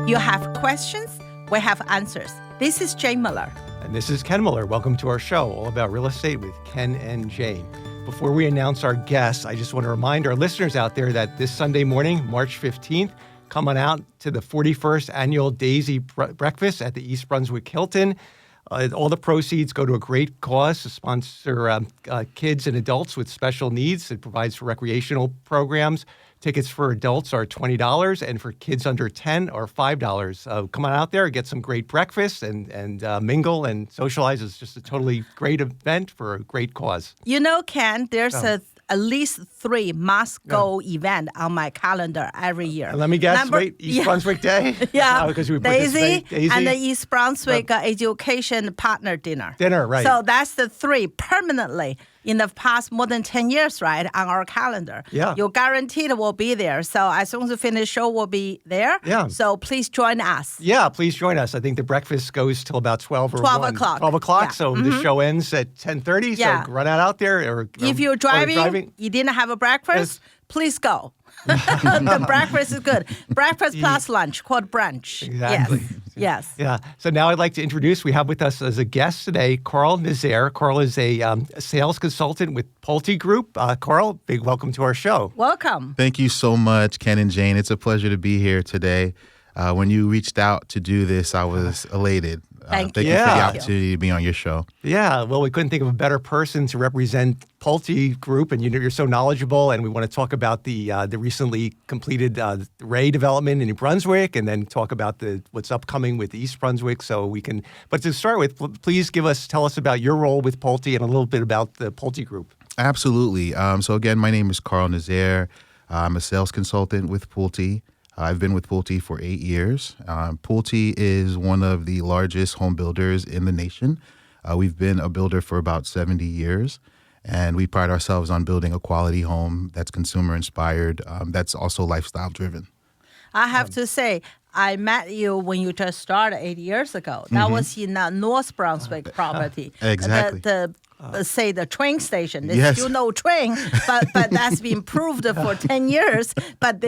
You have questions, we have answers. This is Jane Miller. And this is Ken Miller. Welcome to our show, all about real estate with Ken and Jane. Before we announce our guests, I just want to remind our listeners out there that this Sunday morning, March 15th, come on out to the 41st Annual Daisy Breakfast at the East Brunswick Hilton. All the proceeds go to a great cause to sponsor kids and adults with special needs. It provides for recreational programs. Tickets for adults are $20, and for kids under 10 are $5. Come on out there, get some great breakfast, and mingle and socialize. It's just a totally great event for a great cause. You know, Ken, there's at least 3 must-go events on my calendar every year. Let me guess, East Brunswick Day? Yeah, because we Daisy and the East Brunswick Education Partner Dinner. Right. So that's the 3 permanently in the past more than 10 years, right, on our calendar. Yeah. You're guaranteed will be there. So as soon as we finish the show, we'll be there. Yeah. So please join us. Yeah, please join us. I think the breakfast goes till about 12 or 12 1. o'clock. 12 o'clock. Yeah. So the show ends at 10:30. Yeah. So run out there. Or if you're driving, you didn't have a breakfast, please go. The breakfast is good. Breakfast plus lunch, called brunch. Exactly. Yes. Yeah. So now I'd like to introduce, we have with us as a guest today, Carl Nazaire. Carl is a sales consultant with Pulte Group. Carl, big welcome to our show. Welcome. Thank you so much, Ken and Jane. It's a pleasure to be here today. When you reached out to do this, I was elated. Thank you you. for the Yeah. opportunity to be on your show. Yeah, well, we couldn't think of a better person to represent Pulte Group, and you're so knowledgeable, and we want to talk about the recently completed Ray development in New Brunswick, and then talk about what's upcoming with East Brunswick. So we can, but to start with, please tell us about your role with Pulte and a little bit about the Pulte Group. Absolutely. So again, my name is Carl Nazaire. I'm a sales consultant with Pulte. I've been with Pulte for 8 years. Pulte is one of the largest home builders in the nation. We've been a builder for about 70 years, and we pride ourselves on building a quality home that's consumer-inspired, that's also lifestyle-driven. I have to say, I met you when you just started 8 years ago. That was in North Brunswick property. Exactly. Say the train station. There's Yes. still no train, but that's been proved for 10 years. But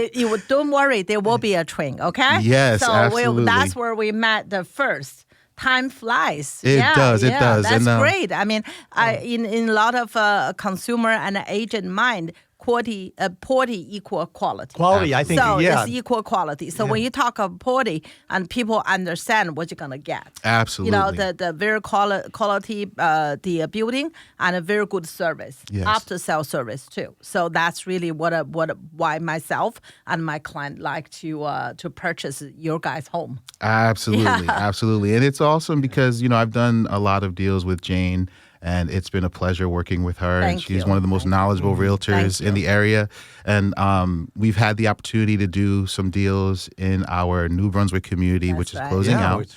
don't worry, there will be a train, okay? Yes, so absolutely. That's where we met the first. Time flies. It does. That's And, great. I mean, in a lot of consumer and agent mind, quality equal quality. Quality, I think, so yeah. it's equal quality. So when you talk of quality, and people understand what you're gonna get. Absolutely. You know, the very quality the building and a very good service, Yes. after sale service too. So that's really why myself and my client like to purchase your guys' home. Absolutely, absolutely. And it's awesome because, I've done a lot of deals with Jane, and it's been a pleasure working with her. Thank and she's you. one of the most knowledgeable realtors in the area. And we've had the opportunity to do some deals in our New Brunswick community, which is right. closing Yeah, out.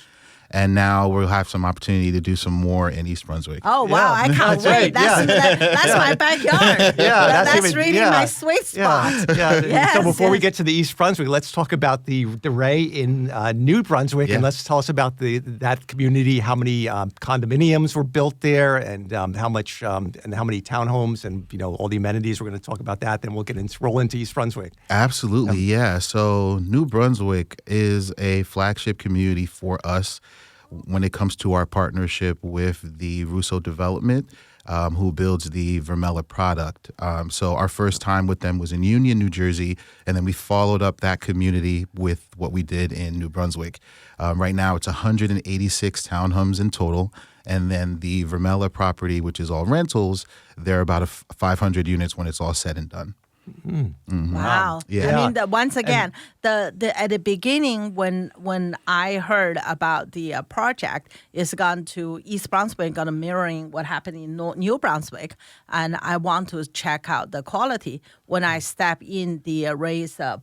And now we'll have some opportunity to do some more in East Brunswick. Oh, wow. Yeah. I can't That's wait. right. That's my backyard. Yeah, that's really my sweet spot. Yeah. Yes, So before we yes. get to the East Brunswick, let's talk about the Ray in New Brunswick, Yeah. and let's tell us about that community. How many condominiums were built there, and how much and how many townhomes, and all the amenities. We're going to talk about that. Then we'll roll into East Brunswick. Absolutely, yeah. So New Brunswick is a flagship community for us when it comes to our partnership with the Russo Development, who builds the Vermella product. So our first time with them was in Union, New Jersey, and then we followed up that community with what we did in New Brunswick. Right now, it's 186 townhomes in total. And then the Vermella property, which is all rentals, they're about 500 units when it's all said and done. Mm-hmm. Wow. Yeah. I mean, once again, the at the beginning when I heard about the project, it's gone to East Brunswick, gonna mirroring what happened in New Brunswick, and I want to check out the quality. When I step in the rental,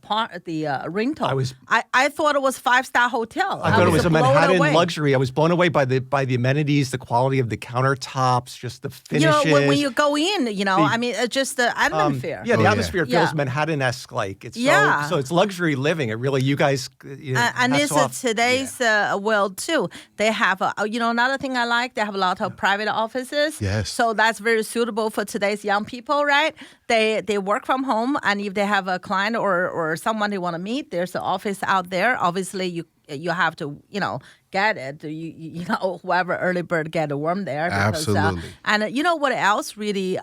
I thought it was 5-star hotel. I thought it was a blown Manhattan away. luxury. I was blown away by the amenities, the quality of the countertops, just the finishes. When you go in, I mean, just the atmosphere. Yeah, the yeah. atmosphere feels Yeah. Manhattan-esque. Like it's Yeah. so it's luxury living. It really, you guys, And hats it's off. today's world too. They have, another thing I like. They have a lot of private offices. Yes. So that's very suitable for today's young people, right? They work from home, and if they have a client or someone they want to meet, there's an office out there. Obviously, you have to, get it. Whoever early bird get a worm there. Because, Absolutely. And you know what else really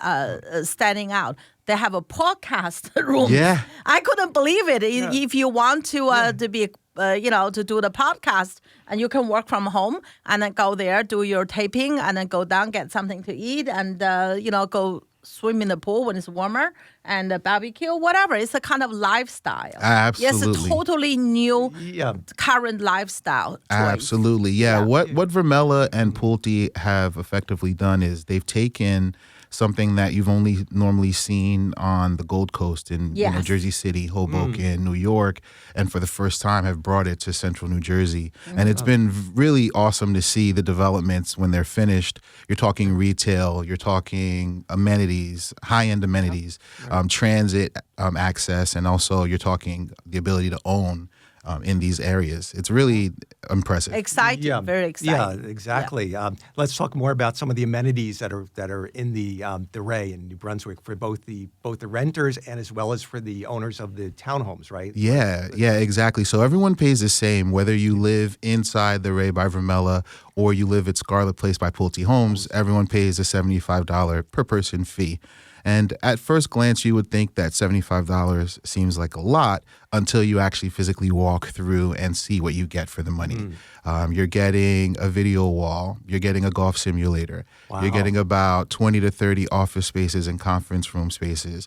standing out? They have a podcast room. Yeah. I couldn't believe it. If you want to be, to do the podcast, and you can work from home and then go there, do your taping, and then go down, get something to eat, and go swim in the pool when it's warmer, and barbecue, whatever. It's a kind of lifestyle. Absolutely. It's a totally new, current lifestyle choice. Absolutely. Yeah. What Vermella and Pulte have effectively done is they've taken something that you've only normally seen on the Gold Coast in Jersey City, Hoboken, New York, and for the first time have brought it to central New Jersey. And it's been really awesome to see the developments when they're finished. You're talking retail, you're talking amenities, high-end amenities, transit access, and also you're talking the ability to own in these areas. It's really impressive. Exciting, very exciting. Yeah, exactly. Yeah. Let's talk more about some of the amenities that are in the Ray in New Brunswick for both the renters and as well as for the owners of the townhomes, right? Yeah, exactly. So everyone pays the same, whether you live inside the Ray by Vermella or you live at Scarlet Place by Pulte Homes. Everyone pays a $75 per person fee. And at first glance, you would think that $75 seems like a lot until you actually physically walk through and see what you get for the money. You're getting a video wall. You're getting a golf simulator. Wow. You're getting about 20 to 30 office spaces and conference room spaces,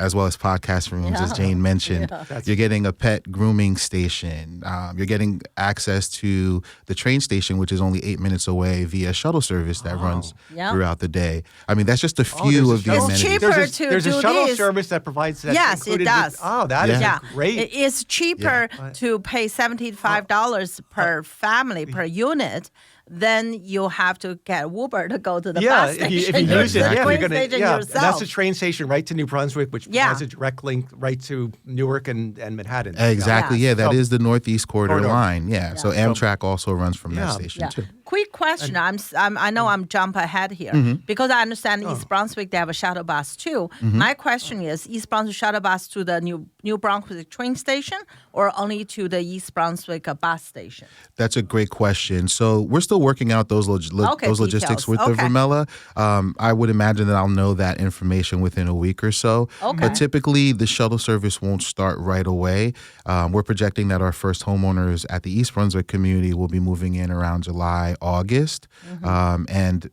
as well as podcast rooms, as Jane mentioned. You're getting a pet grooming station. You're getting access to the train station, which is only 8 minutes away via shuttle service that runs throughout the day. I mean, that's just a few of the amenities. It's cheaper there's to a do shuttle this. service that provides that. Yes, it does. That is great. It's cheaper to pay $75 per family, per unit. Then you have to get Uber to go to the bus station. If you use it, you're going to. yourself. And that's the train station right to New Brunswick, which provides a direct link right to Newark and Manhattan. Exactly. Yeah, that is the Northeast Corridor line. Yeah. So Amtrak also runs from that station too. Quick question. I know I'm jump ahead here because I understand East Brunswick, they have a shuttle bus too. My question is, East Brunswick shuttle bus to the New Brunswick train station or only to the East Brunswick bus station? That's a great question. So we're still working out those logistics with the Vermella. I would imagine that I'll know that information within a week or so. But typically, the shuttle service won't start right away. We're projecting that our first homeowners at the East Brunswick community will be moving in around July, August, and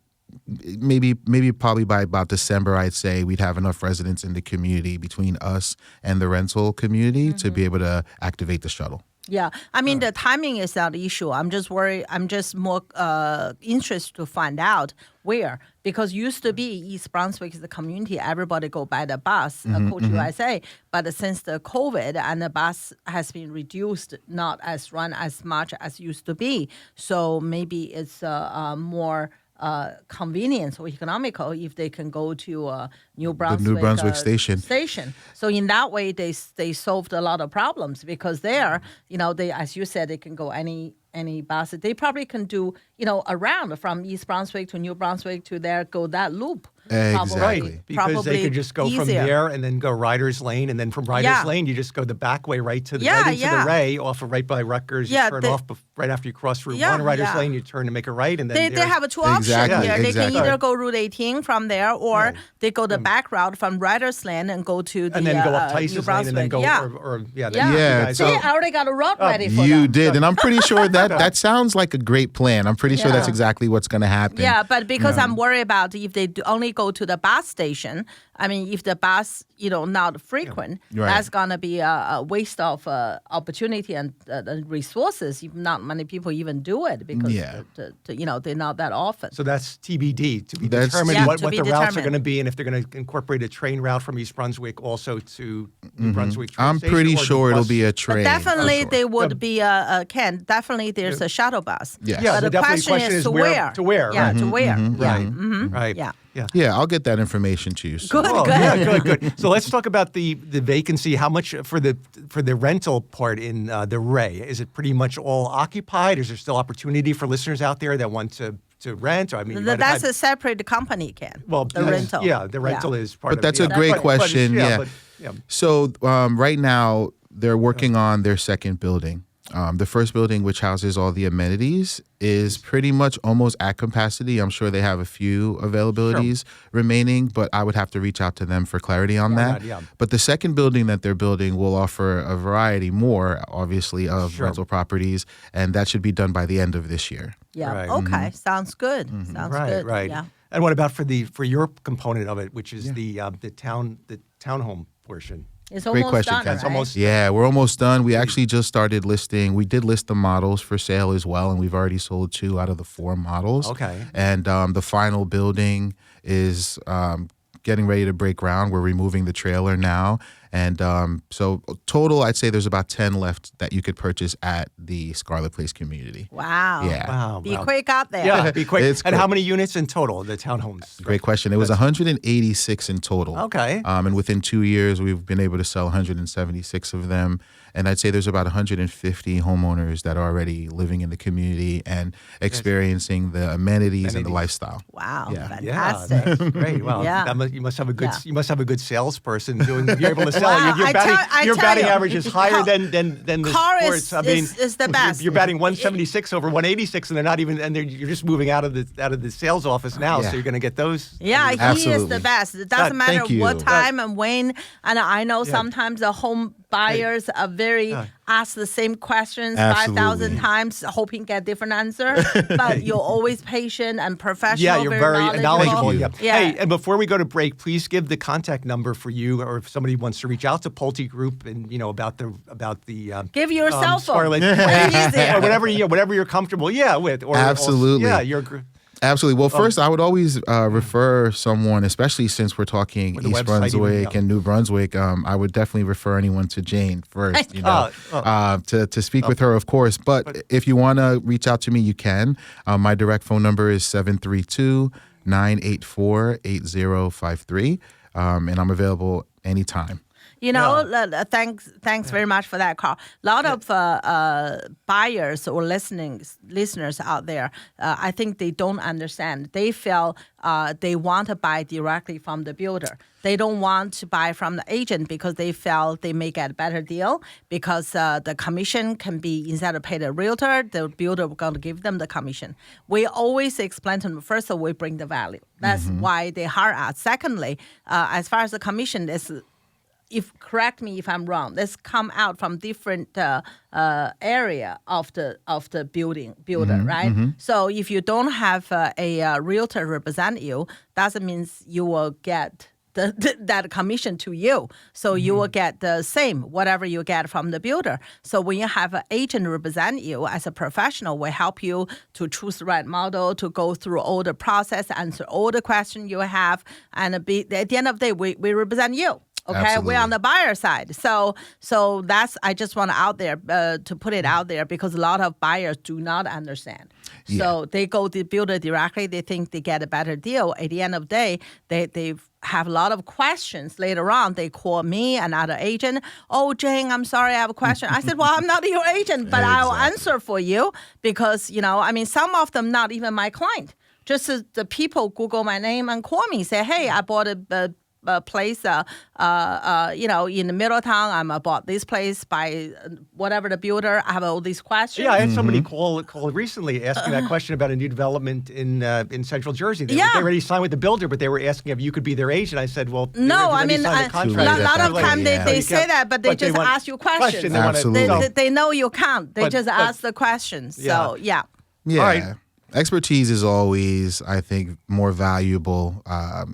probably by about December, I'd say we'd have enough residents in the community between us and the rental community to be able to activate the shuttle. Yeah, I mean, the timing is not the issue. I'm just worried. I'm just more interested to find out where, because used to be East Brunswick is the community, everybody go by the bus, Coach USA. But since the COVID and the bus has been reduced, not as run as much as used to be. So maybe it's more convenient or economical if they can go to New Brunswick, the New Brunswick station. So in that way, they solved a lot of problems because there, they, as you said, they can go any bus. They probably can do, around from East Brunswick to New Brunswick to there, go that loop. Exactly. Right, because they could just go from there and then go Riders Lane, and then from Riders Lane, you just go the back way right to the right into the Ray, off of right by Rutgers. You turn off right after you cross Route 1, Riders Lane, you turn to make a right. And then they have two options here. They can either go Route 18 from there, or they go the back route from Riders Lane and go to the and then go up Tice's Lane and then go, See, I already got a route ready for them. You did, and I'm pretty sure that sounds like a great plan. I'm pretty sure that's exactly what's going to happen. Yeah, but because I'm worried about if they only go to the bus station, I mean, if the bus, not frequent, that's going to be a waste of opportunity and resources if not many people even do it because, they're not that often. So that's TBD, to be determined what the routes are going to be and if they're going to incorporate a train route from East Brunswick also to New Brunswick train I'm station, pretty sure it'll be a train. But definitely there would be Ken, definitely there's a shuttle bus. Yes. Yeah, but the question is to where? To where? Yeah, to where? Right. Right. Yeah. Yeah, I'll get that information to you soon. Good. Yeah, good. So let's talk about the vacancy. How much for the rental part in the Ray? Is it pretty much all occupied? Is there still opportunity for listeners out there that want to rent? Or, I mean, that's a separate company, Ken. Well, the rental. Yeah, the rental is part but of it. But that's a great question. But So right now they're working on their second building. The first building, which houses all the amenities, is pretty much almost at capacity. I'm sure they have a few availabilities remaining, but I would have to reach out to them for clarity on that. Yeah. But the second building that they're building will offer a variety more, obviously, of rental properties, and that should be done by the end of this year. Yeah. Right. Okay. Sounds good. Sounds good. Right. Yeah. And what about for your component of it, which is the townhome portion? It's Great almost question, done, Ken. right? It's almost Yeah, we're almost done. We actually just started listing. We did list the models for sale as well, and we've already sold 2 out of the 4 models. Okay. And the final building is getting ready to break ground. We're removing the trailer now. And so total, I'd say there's about 10 left that you could purchase at the Scarlet Place community. Wow. Yeah. Wow. Be quick out there. Yeah, be quick. It's And quick. how many units in total, the townhomes? Great question. It was 186 in total. Okay. And within 2 years, we've been able to sell 176 of them. And I'd say there's about 150 homeowners that are already living in the community and experiencing the amenities and the lifestyle. Wow. Yeah. Yeah, Fantastic. that's great. Well, Yeah. you must have a good Yeah. you must have a good salesperson doing. You're able to sell. Wow, Your I your tell batting you, average is higher car- than the car sports. is the best. You're batting 176 over 186, and they're not even. And you're just moving out of the sales office now, Yeah. so you're going to get those. Yeah, he is Absolutely. the best. It doesn't Thank matter you. what time and when. And I know sometimes the home buyers are very ask the same questions Absolutely. 5,000 times, hoping to get different answer. But you're always patient and professional. Yeah, you're very knowledgeable. Thank Yeah. you. Yeah. Hey, and before we go to break, please give the contact number for you, or if somebody wants to reach out to Pulte Group and about the Give your cell phone. Scarlet, Way easier. or whatever you're comfortable. Yeah, with or Absolutely. You're. Absolutely. Well, first, I would always refer someone, especially since we're talking With the East website Brunswick even, yeah. and New Brunswick. I would definitely refer anyone to Jane first, to speak with her, of course. But if you want to reach out to me, you can. My direct phone number is 732-984-8053, and I'm available anytime. Thanks very much for that, Carl. A lot of buyers or listeners out there, I think they don't understand. They feel they want to buy directly from the builder. They don't want to buy from the agent because they feel they may get a better deal because the commission can be, instead of pay the realtor, the builder will going to give them the commission. We always explain to them, first of all, we bring the value. That's why they hire us. Secondly, as far as the commission is, correct me if I'm wrong, this come out from different area of the builder, right? So if you don't have a realtor represent you, doesn't mean you will get that commission to you. So you will get the same, whatever you get from the builder. So when you have an agent represent you as a professional, we help you to choose the right model, to go through all the process, answer all the questions you have, and at the end of the day, we represent you. Okay, Absolutely. we're on the buyer side. So that's, I just want to put it out there because a lot of buyers do not understand. So they go to the builder directly. They think they get a better deal. At the end of the day, they have a lot of questions later on. They call me, another agent. Oh, Jane, I'm sorry, I have a question. I said, well, I'm not your agent, but I'll answer for you because, some of them not even my client. Just the people Google my name and call me, say, hey, I bought a place, in the middle of town. I bought this place by whatever the builder. I have all these questions. Yeah, I had somebody call recently asking that question about a new development in Central Jersey. They already signed with the builder, but they were asking if you could be their agent. I said, well, no, a lot of time they say that, but they just ask you questions. Absolutely. They know you can't. They just ask the questions. So, yeah. Yeah. All right. Expertise is always, I think, more valuable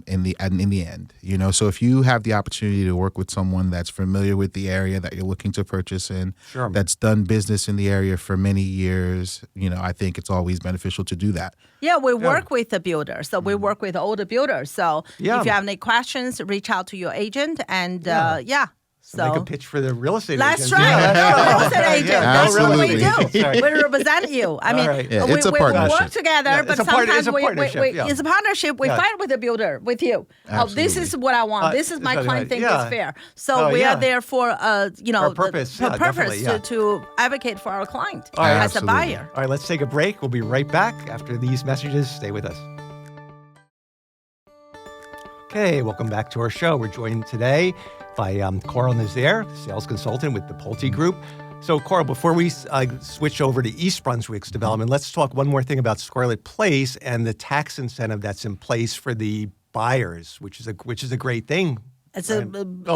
in the end. So if you have the opportunity to work with someone that's familiar with the area that you're looking to purchase in, that's done business in the area for many years, I think it's always beneficial to do that. Yeah, we work with the builders. So we work with all the builders. So if you have any questions, reach out to your agent and So make a pitch for the real estate that's agents. right. Yeah. Real estate agent. Yeah, That's what we absolutely. do. We represent you. I mean, right. Yeah, it's a we partnership. work together, Yeah, but it's a sometimes partnership, yeah. it's a partnership. We fight with the builder, with you. Oh, this is what I want. This is my client think is fair. So we are there for For a purpose. for purpose definitely, to advocate for our client All right. as a Absolutely. buyer. All right, let's take a break. We'll be right back after these messages. Stay with us. Okay, welcome back to our show. We're joined today by Carl Nazaire, sales consultant with the Pulte Group. So, Coral, before we switch over to East Brunswick's development, let's talk one more thing about Scarlet Place and the tax incentive that's in place for the buyers, which is a great thing. It's a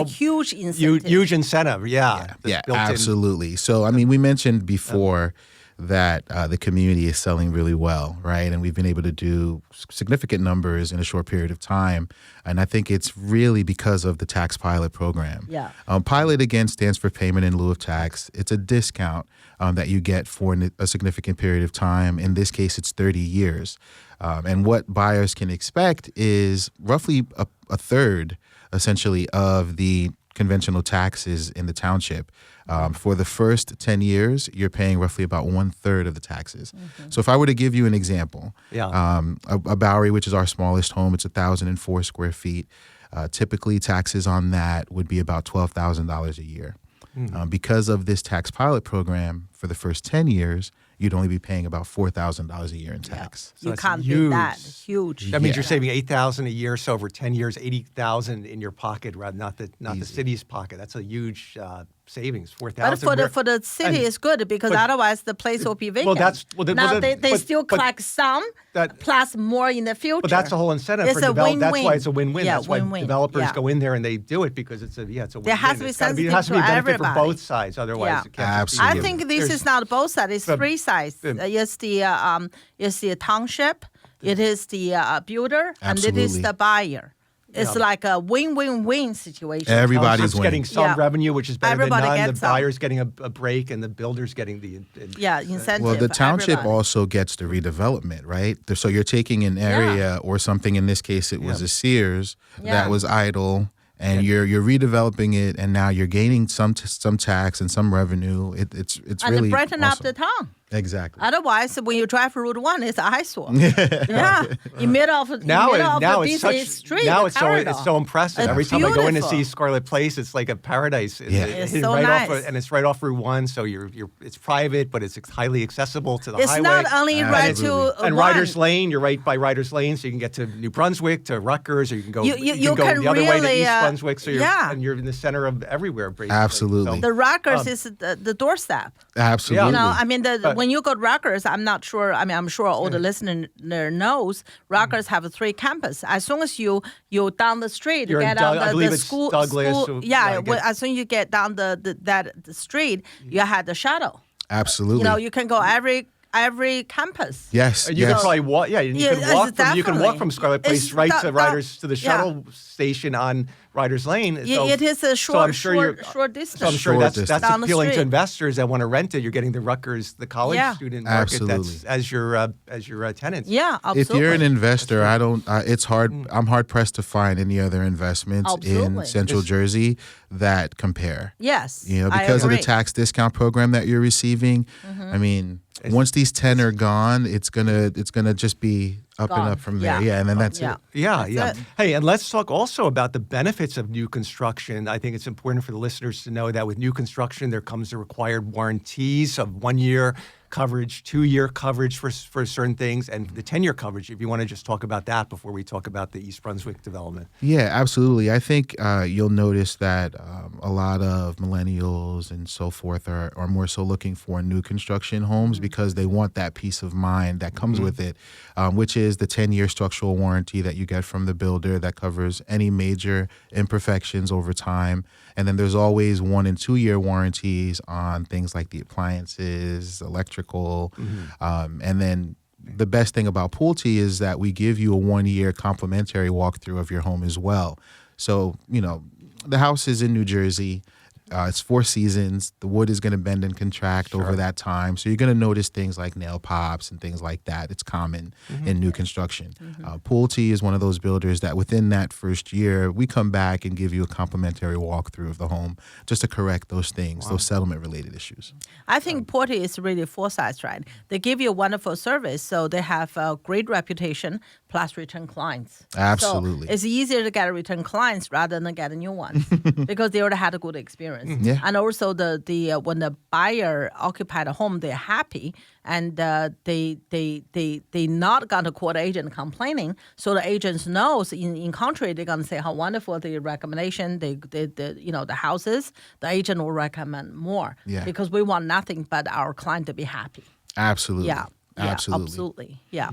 huge incentive. Huge incentive, yeah. Yeah, absolutely. So, I mean, we mentioned before that the community is selling really well, right? And we've been able to do significant numbers in a short period of time. And I think it's really because of the tax pilot program. Yeah. Pilot, again, stands for payment in lieu of tax. It's a discount that you get for a significant period of time. In this case, it's 30 years. And what buyers can expect is roughly a third, essentially, of the conventional taxes in the township. For the first 10 years, you're paying roughly about 1/3 of the taxes. So if I were to give you an example, a Bowery, which is our smallest home, it's 1,004 square feet. Typically, taxes on that would be about $12,000 a year. Because of this tax pilot program, for the first 10 years, you'd only be paying about $4,000 a year in tax. So you can't beat that. Huge. That means you're saving $8,000 a year. So over 10 years, $80,000 in your pocket, rather not the city's pocket. That's a huge savings. $4,000. But for the city, it's good because otherwise the place will be vacant. They still collect some plus more in the future. But that's the whole incentive it's for developers. That's why it's a win-win. Yeah, that's why win-win. developers go in there and they do it because it's a win-win. There has to be sensitive it has to be a benefit everybody. for both sides. Otherwise, it can't Absolutely. I think this is not both sides. It's three sides. It's the township, it is the builder, and it is the buyer. It's like a win-win-win situation. Everybody's winning. Getting some revenue, which is better Everybody than none. gets The buyer's getting a break, and the builder's getting the incentive. Well, the township everybody. also gets the redevelopment, right? So you're taking an area or something. In this case, it was a Sears that was idle, and you're redeveloping it, and now you're gaining some tax and some revenue. It's really and brighten up the town. Exactly. Otherwise, when you drive Route 1, it's an eyesore. In middle of a busy street. Now it's so impressive. It's Every time I go in to beautiful. see Scarlet Place, it's like a paradise. It's so right nice. and it's right off Route 1, so it's private, but it's highly accessible to the It's highway. not only right to and one. Riders Lane, you're right by Riders Lane, so you can get to New Brunswick, to Rutgers, or you can go You the can other way to really, East Brunswick, so you're in the center of everywhere. Basically. Absolutely. The Rutgers is the doorstep. Absolutely. You know, I mean, when you go to Rutgers, I'm not sure. I mean, I'm sure all the listener knows Rutgers have 3 campuses. As soon as you down the street, You're get in out I the believe it's school. Douglas. As soon as you get down the street, you had the shuttle. Absolutely. You know, you can go every campus. Yes. You can probably walk. Yeah, you can walk from Scarlet Place right to Riders to the shuttle station on Riders Lane. So, it is a short distance. So I'm sure that's Down the appealing to street. investors that want to rent it. You're getting the Rutgers, the college student market Absolutely. as your tenants. Yeah, absolutely. If you're an investor, it's hard. I'm hard pressed to find any other investments in Central Jersey that compare. Yes, You know, because of the tax discount program that you're receiving. I mean, once these 10 are gone, it's gonna just be up and up from there. Yeah, and then that's it. Yeah. Hey, and let's talk also about the benefits of new construction. I think it's important for the listeners to know that with new construction, there comes the required warranties of 1 year coverage, 2-year coverage for certain things, and the 10-year coverage, if you want to just talk about that before we talk about the East Brunswick development. Yeah, absolutely. I think you'll notice that a lot of millennials and so forth are more so looking for new construction homes because they want that peace of mind that comes with it, which is the 10-year structural warranty that you get from the builder that covers any major imperfections over time. And then there's always 1- and 2-year warranties on things like the appliances, electrical, and then the best thing about Pulte is that we give you a 1-year complimentary walkthrough of your home as well. So, you know, the house is in New Jersey. It's 4 seasons. The wood is going to bend and contract over that time. So you're going to notice things like nail pops and things like that. It's common in new construction. Pulte is one of those builders that within that first year, we come back and give you a complimentary walkthrough of the home just to correct those things, those settlement-related issues. I think Pulte is really foresight, right? They give you a wonderful service, so they have a great reputation plus return clients. Absolutely. So it's easier to get return clients rather than get new ones because they already had a good experience. experience. Yeah. And also the when the buyer occupied a home, they're happy, and they not gonna call the agent complaining. So the agents knows in country they're gonna say how wonderful the recommendation, the houses. The agent will recommend more because we want nothing but our client to be happy. Absolutely. Yeah. Absolutely. Absolutely. Yeah.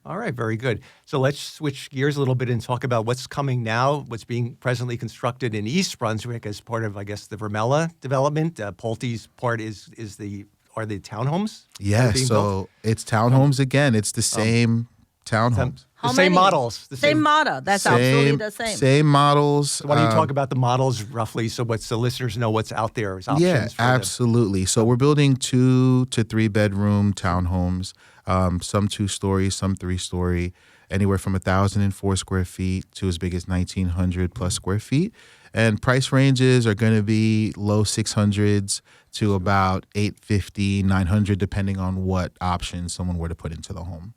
All right, very good. So let's switch gears a little bit and talk about what's coming now, what's being presently constructed in East Brunswick as part of, I guess, the Vermella development. Pulte's part are the townhomes? Yeah, that are being so built? it's townhomes again. It's the same townhomes. The How same many? models. The Same model. That's absolutely the same. Same models. So why don't you talk about the models roughly so the listeners know what's out there as options? Yeah, absolutely. So we're building 2 to 3 bedroom townhomes, some 2-story, some 3-story, anywhere from 1,004 square feet to as big as 1,900 plus square feet. And price ranges are going to be low 600s to about 850, 900, depending on what option someone were to put into the home.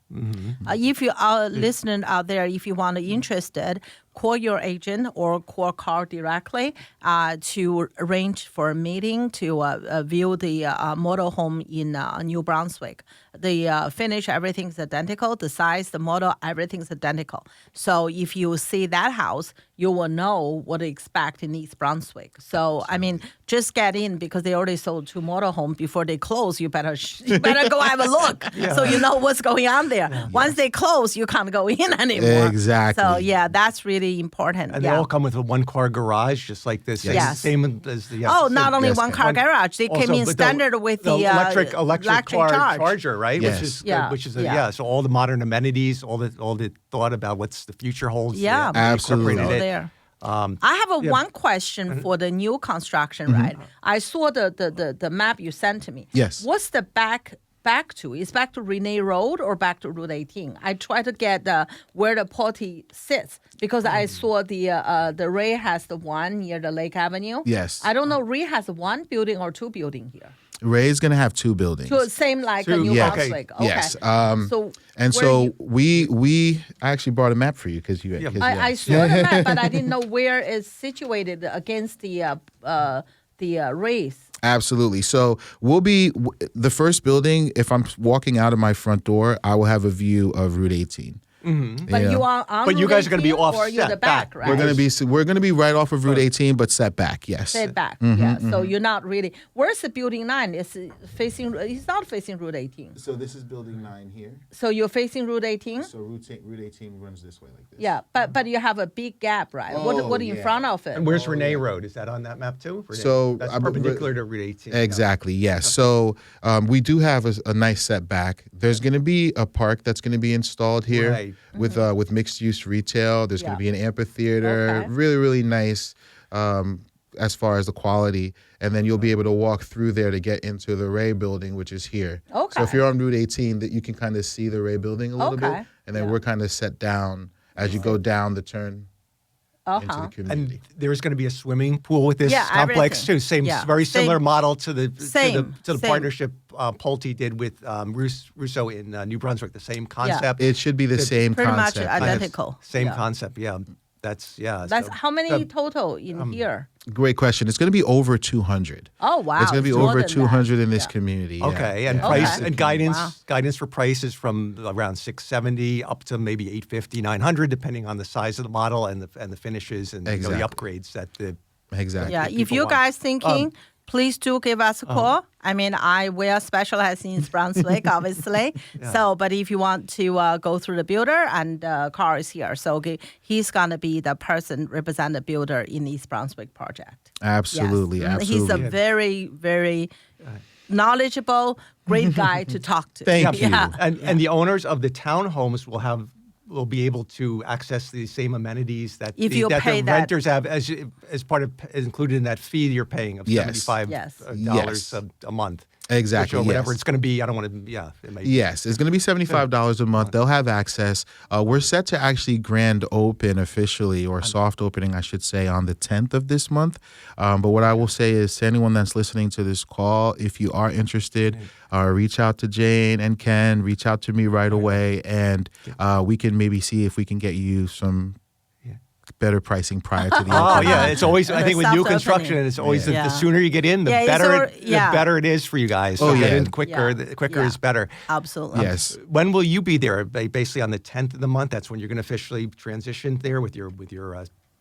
If you are listening out there, if you want to interested, call your agent or call Carl directly to arrange for a meeting to view the model home in New Brunswick. The finish, everything's identical. The size, the model, everything's identical. So if you see that house, you will know what to expect in East Brunswick. So, I mean, just get in because they already sold 2 model homes. Before they close, you better go have a look so you know what's going on there. Once they close, you can't go in anymore. Exactly. So, yeah, that's really important. And they all come with a 1-car garage, just like this. Yes. Same as the... not only 1-car garage. They came in standard with the electric car charge. charger, right? Yes. Which is so all the modern amenities, all the thought about what's the future holds. Yeah, absolutely. incorporated it. There. I have one question for the new construction, right? I saw the map you sent to me. Yes. What's the back to? Is back to Renee Road or back to Route 18? I try to get where the Pulte sits because I saw the Ray has the one near the Lake Avenue. Yes. I don't know, Ray has 1 building or 2 building here. Ray's going to have 2 buildings. Same like a New Yeah. Brunswick. Okay. Yes. So we actually brought a map for you because you. I saw the map, but I didn't know where it's situated against the race. Absolutely. So we'll be the first building. If I'm walking out of my front door, I will have a view of Route 18. But you are on But you guys are going to be offset or you're the back, back. right? We're going to be right off of Route 18, but set back. Yes. Set back, yeah. So you're not really. Where's the building 9? It's facing. It's not facing Route 18. So this is building 9 here. So you're facing Route 18. So Route 18 runs this way like this. Yeah, but you have a big gap, right? What in front of it? And where's Renee Road? Is that on that map too? Renee? So that's perpendicular to Route 18. Exactly. Yes. So we do have a nice setback. There's going to be a park that's going to be installed here with mixed use retail. There's going to be an amphitheater. Okay. Really, really nice as far as the quality. And then you'll be able to walk through there to get into the Ray building, which is here. Okay. So if you're on Route 18, that you can kind of see the Ray building a little bit. And then we're kind of set down as you go down the turn into the community. And there's going to be a swimming pool with this complex everything. too. Same, very similar model to the partnership Pulte did with Russo in New Brunswick. The same concept. It should be the same Pretty concept. much identical. Same concept. Yeah. That's That's how many total in here? Great question. It's going to be over 200. Oh wow! It's going to be more over than 200 that. in this community. okay. And price and guidance for price is from around $670 up to maybe $850, $900, depending on the size of the model and the finishes and the upgrades that the Exactly. Yeah, if you guys thinking, please do give us a call. I mean, I will specialize in East Brunswick, obviously. So, but if you want to go through the builder, and Carl is here, so he's gonna be the person represent the builder in East Brunswick project. Absolutely, Yes. absolutely. He's a very, very knowledgeable, great guy to talk to. Thank you. And the owners of the townhomes will be able to access the same amenities that If you pay the that- renters have as part of included in that fee you're paying of $75 Yes. a month. Exactly. Or whatever yes. it's going to be. I don't want to. Yeah. It may Yes, it's going to be $75 a month. They'll have access. We're set to actually grand open officially, or soft opening, I should say, on the 10th of this month. But what I will say is to anyone that's listening to this call, if you are interested, reach out to Jane and Ken, reach out to me right away, and we can maybe see if we can get you some better pricing prior to the Oh opening. yeah, it's always. I think with new Soft construction, opening. it's always Yeah. the sooner you get in, the Yeah, better. it's yeah. The better it is for you guys. Oh, So get yeah. in quicker. Yeah. The quicker Yeah. is better. Absolutely. Yes. When will you be there? Basically on the 10th of the month. That's when you're going to officially transition there with your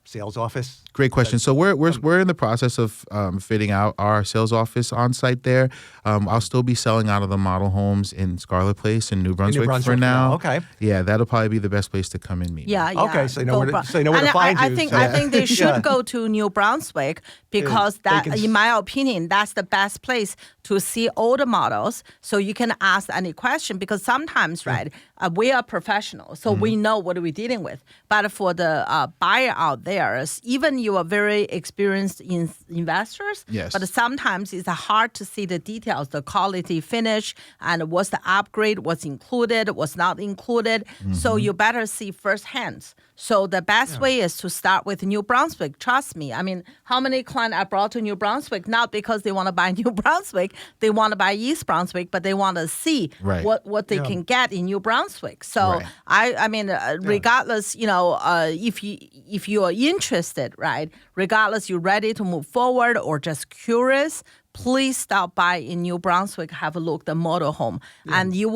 sales office. Great question. So we're in the process of fitting out our sales office on site there. I'll still be selling out of the model homes in Scarlet Place in New Brunswick, for Brunswick, now. yeah. Okay. Yeah, that'll probably be the best place to come and meet. Yeah, yeah. Okay, so you know Go where to- Bru- so you know where to And find I you, think so- I think they should Yeah. go to New Brunswick because they that, can in my opinion, that's the best place to see older models. So you can ask any question because sometimes, right, we are professionals, so we know what we're dealing with. But for the buyer out there, even you are very experienced investors, Yes. but sometimes it's hard to see the details, the quality finish, and what's the upgrade, what's included, what's not included. So you better see firsthand. So the best way is to start with New Brunswick. Trust me. I mean, how many clients I brought to New Brunswick, not because they want to buy New Brunswick, they want to buy East Brunswick, but they want to see Right. what they can get in New Brunswick. So Right. I mean, regardless, if you are interested, right, regardless you're ready to move forward or just curious, please stop by in New Brunswick, have a look at the model home, and you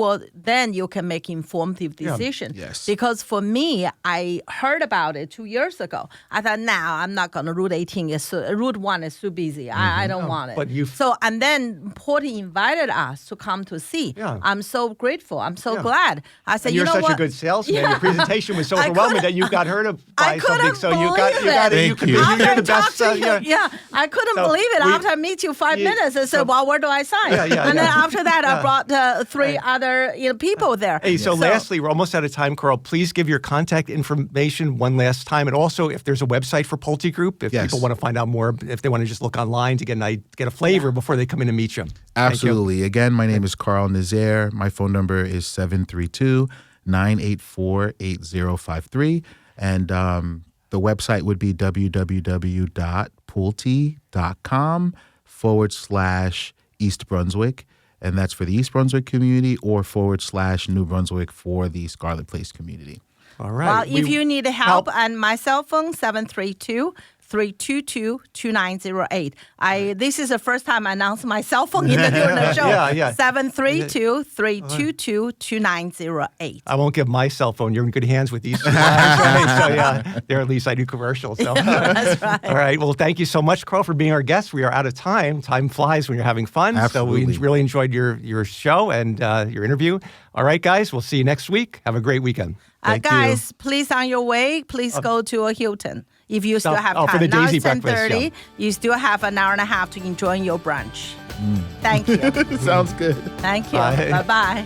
can make informed decision. Yes. Because for me, I heard about it 2 years ago. I thought, I'm not going to Route 18. Route 1 is too busy. I don't want it. but you've- And then Porty invited us to come to see. Yeah. I'm so grateful. I'm so Yeah. glad. I said, And you're you know such what? a good salesman. Yeah. Your presentation was so I overwhelming couldn't- that you got heard of by I couldn't something. So you got believe you got it. you could Thank you. After you're I the best. talked to you, I couldn't So believe it. we- After I meet you 5 Yeah, minutes, I said, so- well, where do I sign? Yeah, yeah, and then yeah. after that, I brought three Right. other people there. Hey, so lastly, we're almost out of time, Carl. Please give your contact information one last time. And also, if there's a website for Pulte Group, if Yes. people want to find out more, if they want to just look online to get a flavor before they come in to meet you. Thank you. Absolutely. Again, my name is Carl Nazaire. My phone number is 732-984-8053. And the website would be www.pulte.com/East Brunswick. And that's for the East Brunswick community or /New Brunswick for the Scarlet Place community. All right. Well, if you need help, and my cell phone, 732-322-2908. This is the first time I announced my cell phone during the show. Yeah. 732-322-2908. I won't give my cell phone. You're in good hands with these two guys, right? So yeah, there at least I do commercials. So. That's right. All right. Well, thank you so much, Carl, for being our guest. We are out of time. Time flies when you're having fun. Absolutely. So we really enjoyed your show and your interview. All right, guys. We'll see you next week. Have a great weekend. Thank you. Guys, please on your way, please go to a Hilton if you still have time. for the Now Daisy it's breakfast, 10:30. yeah. You still have an hour and a half to enjoy your brunch. Thank you. Sounds good. Thank you. Bye. Bye-bye.